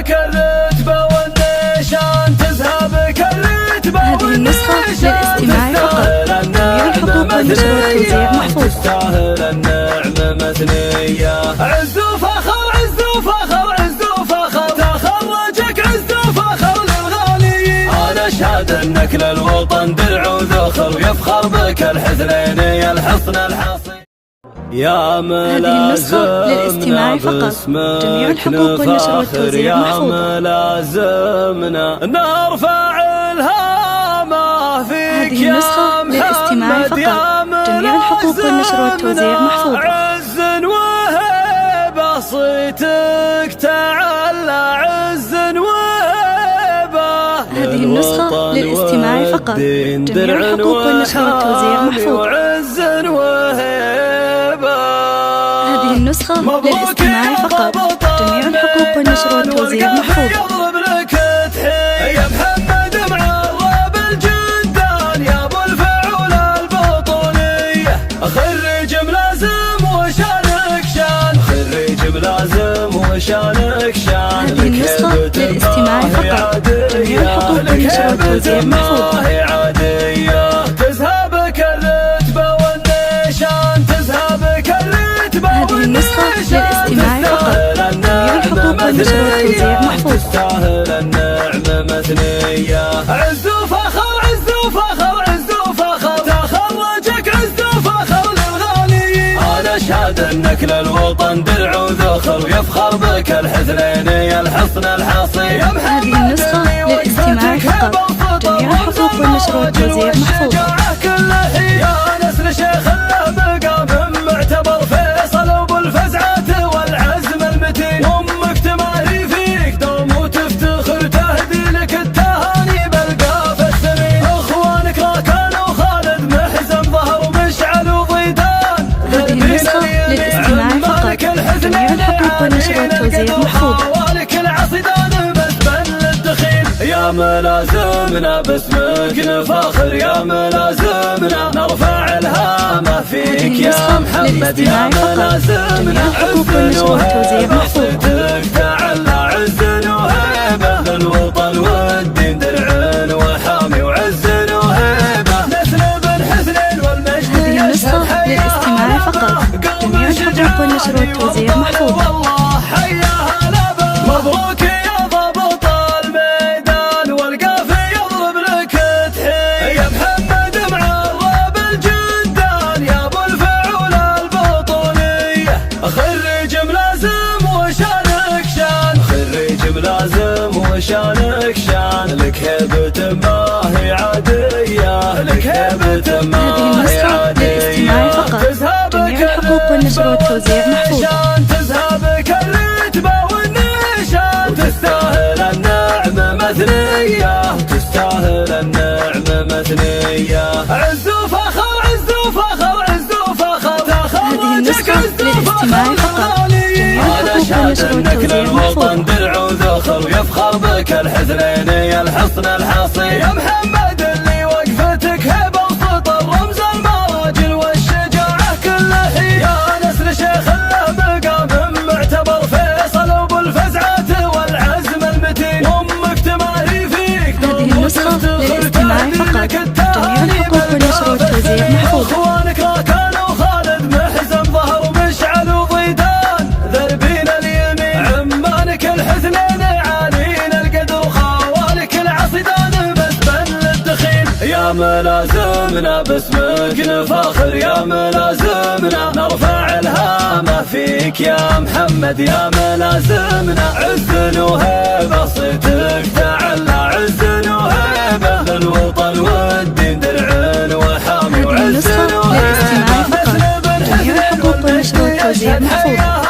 تذهبك الرتبة والنشان تذهبك الرتبة. هذه النسخة للاستماع فقط. جميع الحقوق والنشر والتوزيع محفوظة. تستاهل النعمة مثنية. عز وفخر عز وفخر عز وفخر تخرجك عز وفخر للغاليين. أنا أشهد أنك للوطن درع وذخر ويفخر بك الحسنين يا الحصن الحصين. يا ملازمنا باسمك نفاخر يا ملازمنا نرفع الهامة فيك يا محمد يا ملازمنا عز وهيبة صيتك تعلى عز وهيبة. هذه النسخة للاستماع فقط. جميع الحقوق والنشر والتوزيع محفوظ. هذه النسخة للاستماع فقط. جميع الحقوق والنشر والتوزيع محفوظ. يا محمد معرب الجندان يا ابو الفعول البطولية خريج ملازم وشانك شان خريج ملازم وشانك شان. هذه النسخة للاستماع فقط. جميع الحقوق والنشر والتوزيع محفوظ. تذهبك الرتبة والنشان تذهبك الرتبة. هذه النسخة للاستماع فقط. جميع الحقوق والنشر والتوزيع محفوظ. تستاهل النعمة مثنية. عز وفخر عز وفخر عز وفخر تخرجك عز وفخر للغاليين. أنا أشهد أنك للوطن درع وذخر ويفخر بك الحسنين يا الحصن الحصين. هذه النسخة للاستماع فقط. جميع الحقوق والنشر والتوزيع محفوظ. يا نسل شيخ المقام معتبر فيصل وابو الفزعة والعزم المتين. امك تماري فيك دوم وتفتخر تهدي لك التهاني بالقاف السمين. اخوانك راكان وخالد محزن ظهر ومشعل وضيدان. هذه النسخة للاستماع فقط. جميع الحقوق والنشر والتوزيع محفوظ. يا ملازمنا باسمك نفاخر يا ملازمنا نرفع الهامة فيك يا محمد يا ملازمنا. عز وهيبة صيتك تعلى عز وهيبة للوطن والدين درع وحامي وعز وهيبة. نسل بن حسنين والمجد. هذه النسخة للاستماع فقط. جميع الحقوق والنشر والتوزيع محفوظ. والله حياها لبا. مبروك يا ضابط الميدان والقافي يضرب لك تحية. يا محمد معرب الجندان يا ابو الفعول البطولية خريج ملازم وشانك شان خريج ملازم وشانك شان. لك هيبة ما هي عادية لك هيبة ما هي عادية. جميع الحقوق والنشر والتوزيع محفوظ. تذهبك الرتبة والنشان تستاهل النعمة مثنية تستاهل النعمة مثنية. عز وفخر عز وفخر عز وفخر تخرجك عز وفخر للغاليين. أنا أشهد أنك للوطن درع وذخر ويفخر بك الحسنين يا الحصن الحصين. يا محمد اللي وقفتك هبة وسطر رمز المراجل والشجاعة كله حين. يا نسل شيخ المقام معتبر فيصل وابو الفزعة والعزم المتين. امك تماري فيك هذه النسخة للاستماع فقط. جميع الحقوق والنشر والتوزيع محفوظ. اخوانك راكان وخالد محزن ظهر ومشعل وضيدان. ذربين اليمين عمانك الحسنين عالين القدر خوالك العصيدان مسبن للدخين. يا ملازمنا باسمك نفاخر يا ملازمنا نرفع الهامة فيك يا محمد يا ملازمنا. عز وهيبة صيتك تعلى عز وهيبة للوطن والدين درع وحامي وعز وهيبة. جميع الحقوق والنشر والتوزيع محفوظ.